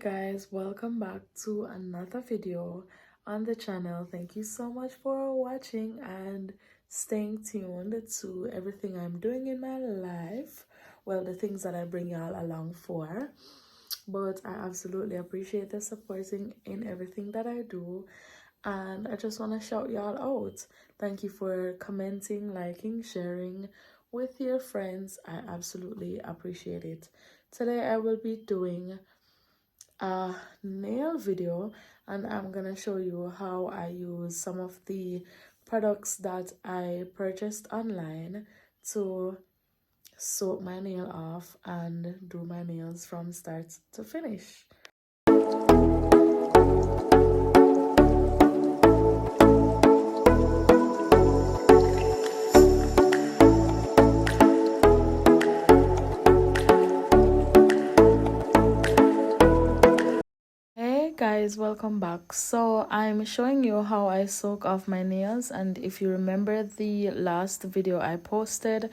Guys, welcome back to another video on the channel. Thank you so much for watching and staying tuned to everything I'm doing in my life. Well, the things that I bring y'all along for. But I absolutely appreciate the supporting in everything that I do. And I just want to shout y'all out. Thank you for commenting, liking, sharing with your friends. I absolutely appreciate it. Today I will be doing a nail video, and I'm gonna show you how I use some of the products that I purchased online to soak my nail off and do my nails from start to finish. Hey guys, welcome back. So I'm showing you how I soak off my nails, and if you remember the last video I posted,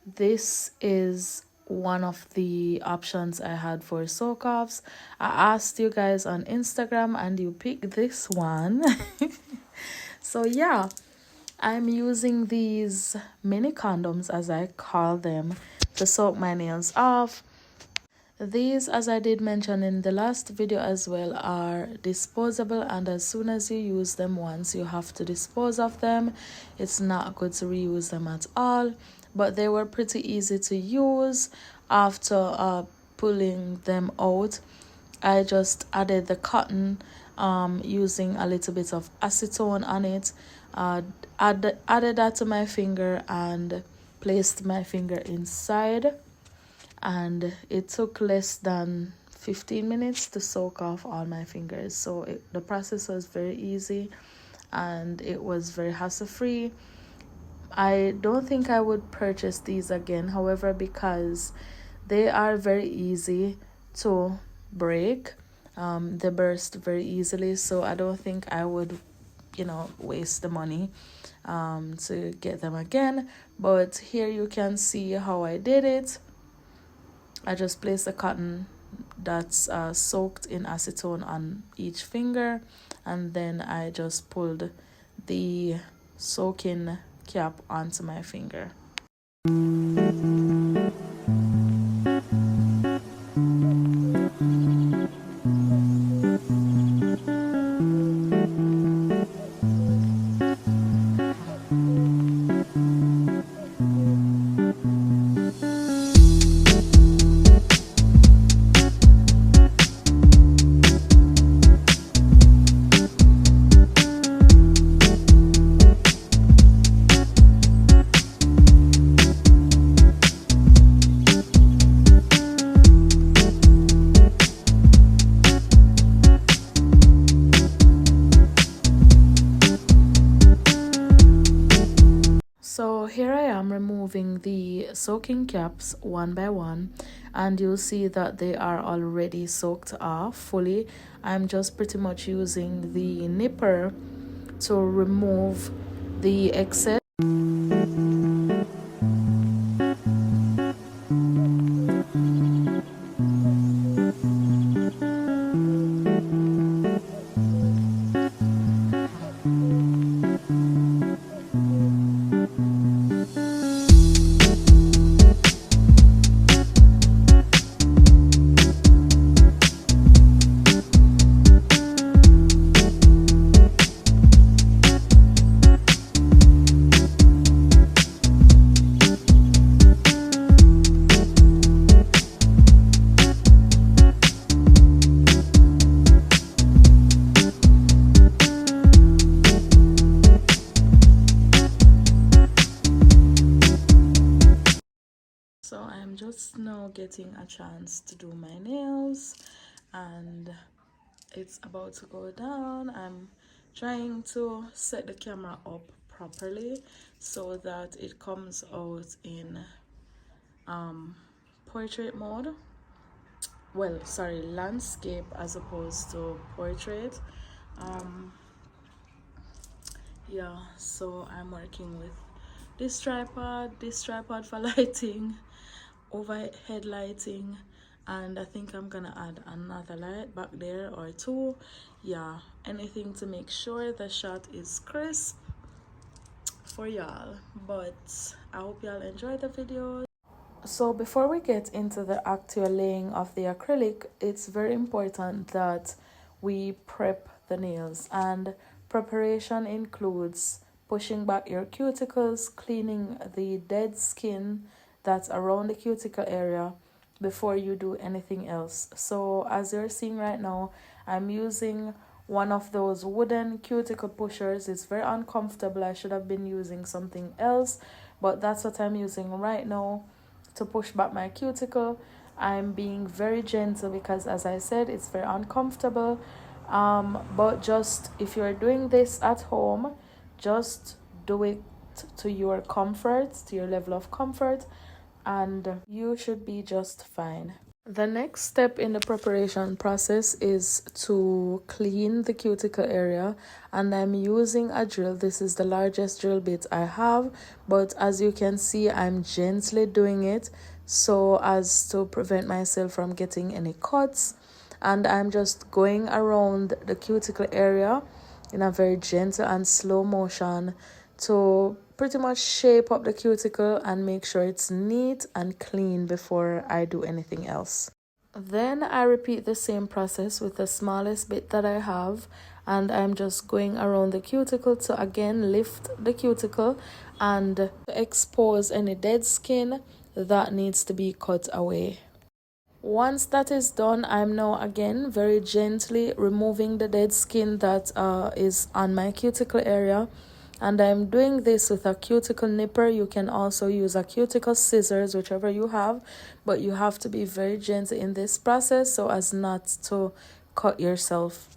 this is one of the options I had for soak offs. I asked you guys on Instagram and you picked this one. So yeah, I'm using these mini condoms, as I call them, to soak my nails off. These, as I did mention in the last video as well, are disposable, and as soon as you use them once, you have to dispose of them. It's not good to reuse them at all, but they were pretty easy to use. After pulling them out, I just added the cotton using a little bit of acetone on it, added that to my finger and placed my finger inside, and it took less than 15 minutes to soak off all my fingers. So the process was very easy and it was very hassle free. I don't think I would purchase these again, however, because they are very easy to break. They burst very easily, so I don't think I would waste the money to get them again. But here you can see how I did it. I just placed the cotton that's soaked in acetone on each finger, and then I just pulled the soaking cap onto my finger. So here I am removing the soaking caps one by one, and you'll see that they are already soaked off fully. I'm just pretty much using the nipper to remove the excess. So I'm just now getting a chance to do my nails, and it's about to go down. I'm trying to set the camera up properly so that it comes out in portrait mode. Well, sorry, landscape as opposed to portrait. Yeah, so I'm working with this tripod for lighting, overhead lighting, and I think I'm gonna add another light back there or two. Yeah, anything to make sure the shot is crisp for y'all. But I hope y'all enjoy the video. So before we get into the actual laying of the acrylic, it's very important that we prep the nails, and preparation includes pushing back your cuticles, cleaning the dead skin that's around the cuticle area before you do anything else. So as you're seeing right now, I'm using one of those wooden cuticle pushers. It's very uncomfortable. I should have been using something else, but that's what I'm using right now to push back my cuticle. I'm being very gentle because, as I said, it's very uncomfortable. But just if you're doing this at home, just do it to your comfort, to your level of comfort, and you should be just fine. The next step in the preparation process is to clean the cuticle area, and I'm using a drill. This is the largest drill bit I have, but as you can see, I'm gently doing it so as to prevent myself from getting any cuts, and I'm just going around the cuticle area in a very gentle and slow motion to pretty much shape up the cuticle and make sure it's neat and clean before I do anything else. Then I repeat the same process with the smallest bit that I have, and I'm just going around the cuticle to again lift the cuticle and expose any dead skin that needs to be cut away. Once that is done, I'm now again very gently removing the dead skin that is on my cuticle area, and I'm doing this with a cuticle nipper. You can also use a cuticle scissors, whichever you have, but you have to be very gentle in this process so as not to cut yourself.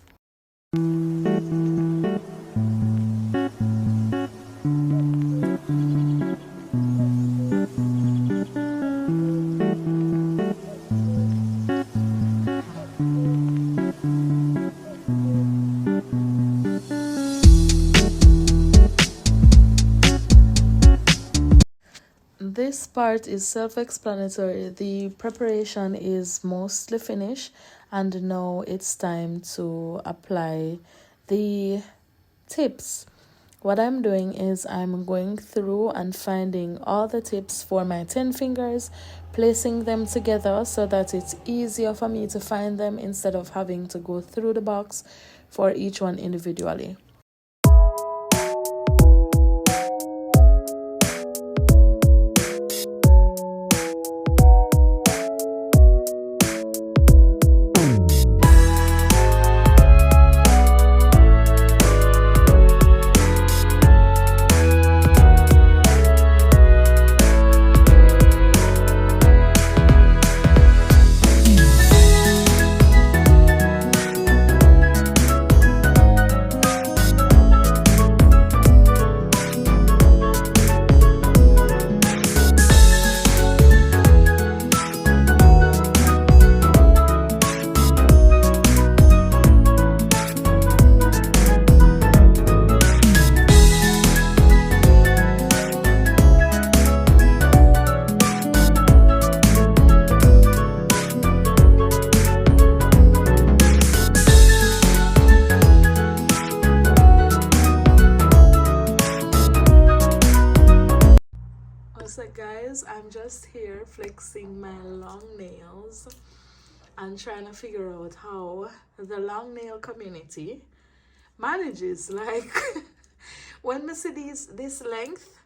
This part is self-explanatory. The preparation is mostly finished, and now it's time to apply the tips. What I'm doing is I'm going through and finding all the tips for my 10 fingers, placing them together so that it's easier for me to find them instead of having to go through the box for each one individually. So guys, I'm just here flexing my long nails and trying to figure out how the long nail community manages. Like when I see this length,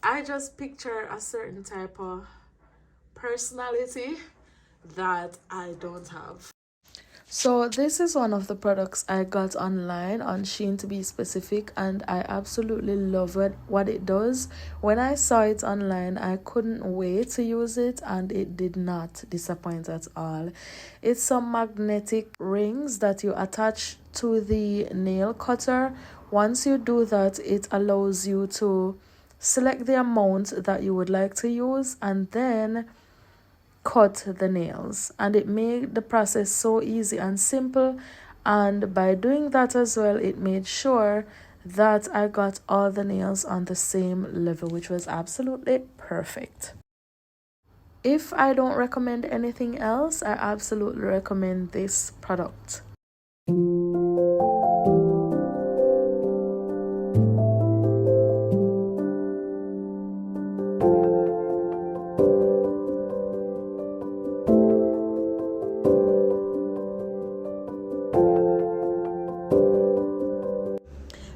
I just picture a certain type of personality that I don't have. So this is one of the products I got online on Shein, to be specific, and I absolutely love what it does. When I saw it online, I couldn't wait to use it, and it did not disappoint at all. It's some magnetic rings that you attach to the nail cutter. Once you do that, it allows you to select the amount that you would like to use and then cut the nails, and it made the process so easy and simple. And by doing that as well, it made sure that I got all the nails on the same level, which was absolutely perfect. If I don't recommend anything else, I absolutely recommend this product.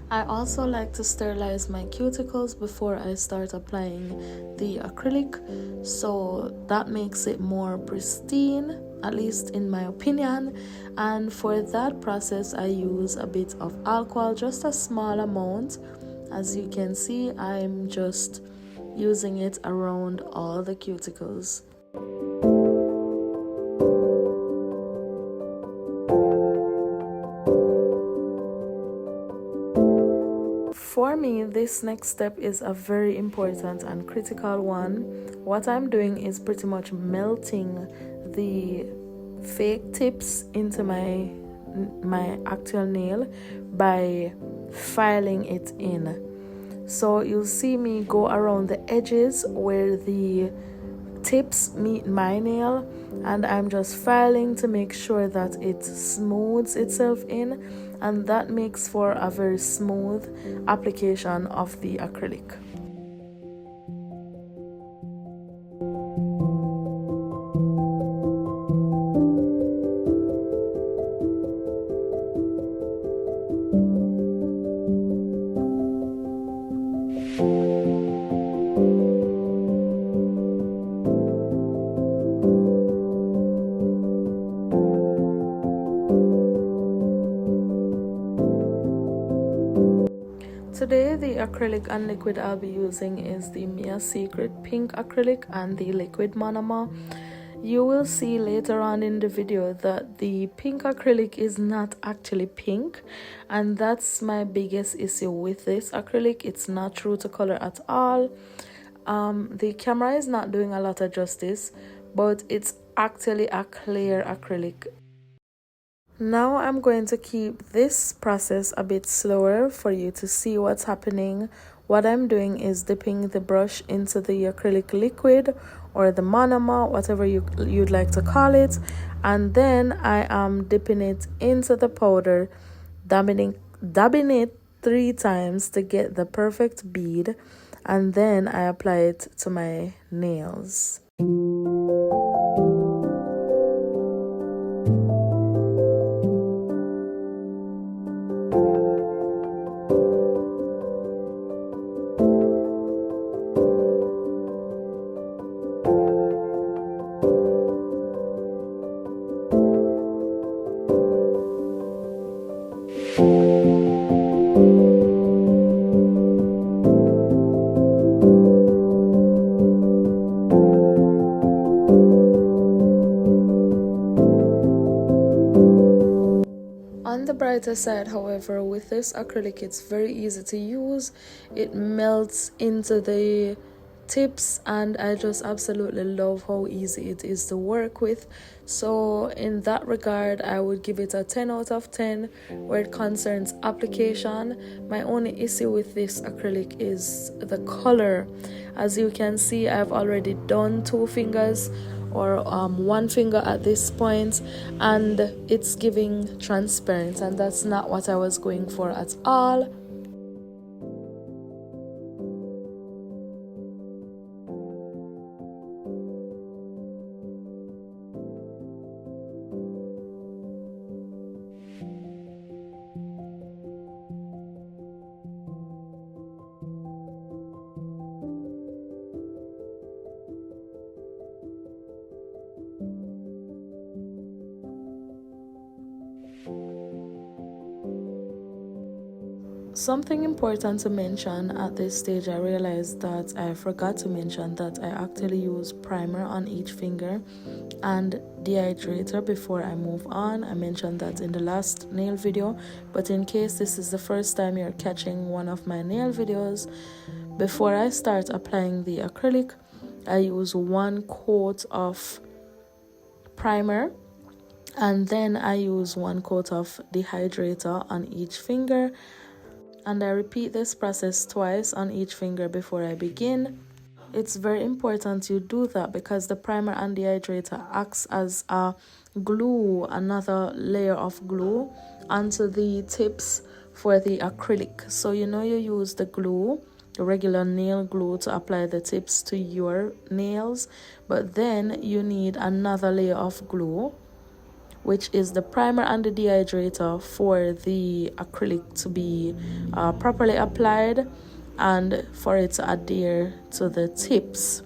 I also like to sterilize my cuticles before I start applying the acrylic, so that makes it more pristine, at least in my opinion. And for that process I use a bit of alcohol, just a small amount. As you can see, I'm just using it around all the cuticles. For me, this next step is a very important and critical one. What I'm doing is pretty much melting the fake tips into my actual nail by filing it in. So you'll see me go around the edges where the tips meet my nail, and I'm just filing to make sure that it smooths itself in, and that makes for a very smooth application of the acrylic. Today, the acrylic and liquid I'll be using is the Mia Secret Pink acrylic and the liquid monomer. You will see later on in the video that the pink acrylic is not actually pink, and that's my biggest issue with this acrylic. It's not true to color at all. The camera is not doing a lot of justice, but it's actually a clear acrylic. Now I'm going to keep this process a bit slower for you to see what's happening. What I'm doing is dipping the brush into the acrylic liquid or the monomer, whatever you'd like to call it, and then I am dipping it into the powder, dabbing it 3 times to get the perfect bead, and then I apply it to my nails. On the brighter side, however, with this acrylic, it's very easy to use. It melts into the tips, and I just absolutely love how easy it is to work with. So in that regard, I would give it a 10 out of 10 where it concerns application. My only issue with this acrylic is the color. As you can see, I've already done 2 fingers or 1 finger at this point, and it's giving transparent, and that's not what I was going for at all. Something important to mention at this stage, I realized that I forgot to mention that I actually use primer on each finger and dehydrator before I move on. I mentioned that in the last nail video, but in case this is the first time you're catching one of my nail videos, before I start applying the acrylic, I use 1 coat of primer, and then I use 1 coat of dehydrator on each finger, and I repeat this process twice on each finger before I begin. it's very important you do that because the primer and dehydrator acts as a glue, another layer of glue onto the tips for the acrylic. So you know, you use the glue, the regular nail glue, to apply the tips to your nails, but then you need another layer of glue, which is the primer and the dehydrator, for the acrylic to be properly applied and for it to adhere to the tips.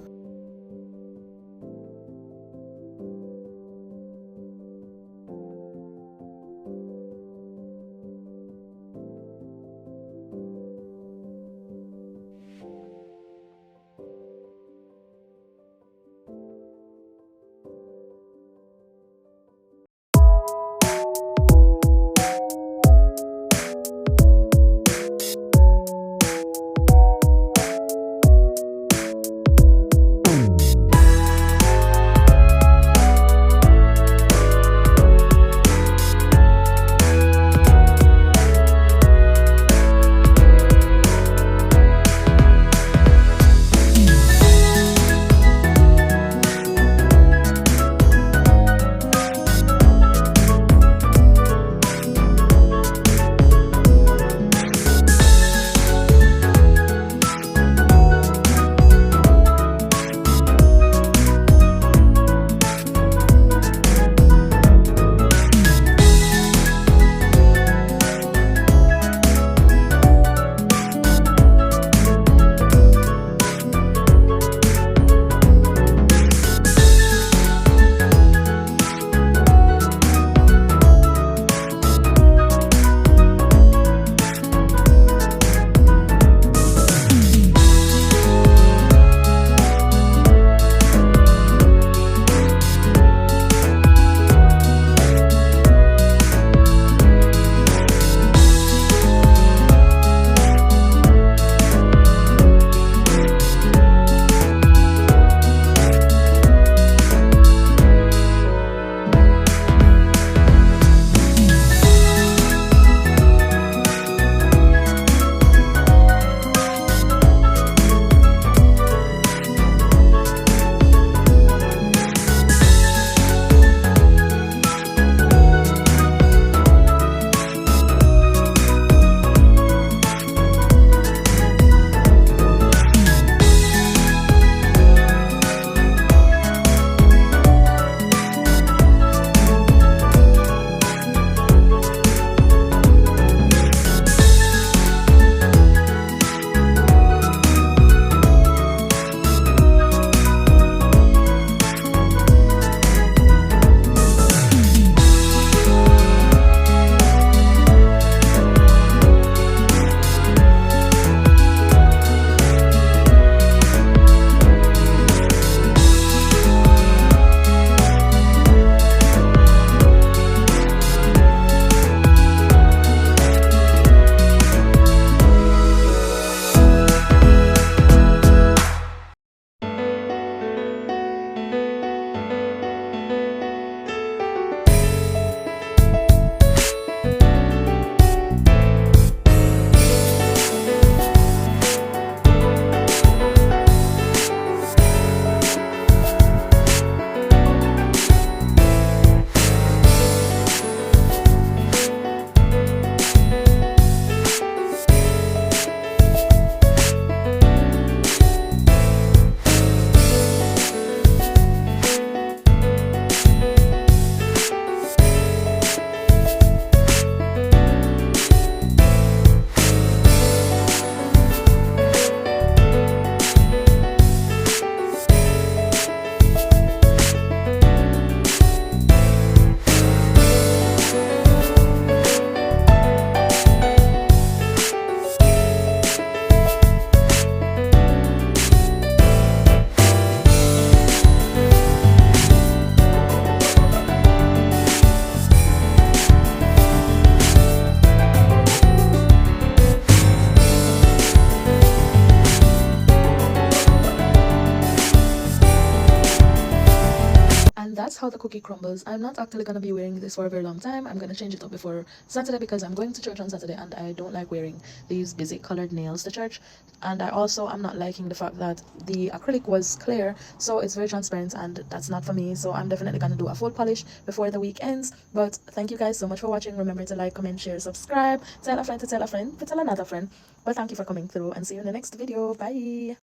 how the cookie crumbles. I'm not actually going to be wearing this for a very long time. I'm going to change it up before Saturday because I'm going to church on Saturday and I don't like wearing these busy colored nails to church. And I also am not liking the fact that the acrylic was clear, so it's very transparent, and that's not for me. So I'm definitely going to do a full polish before the week ends. But thank you guys so much for watching. Remember to like, comment, share, subscribe, tell a friend to tell a friend to tell another friend. But thank you for coming through, and see you in the next video. Bye.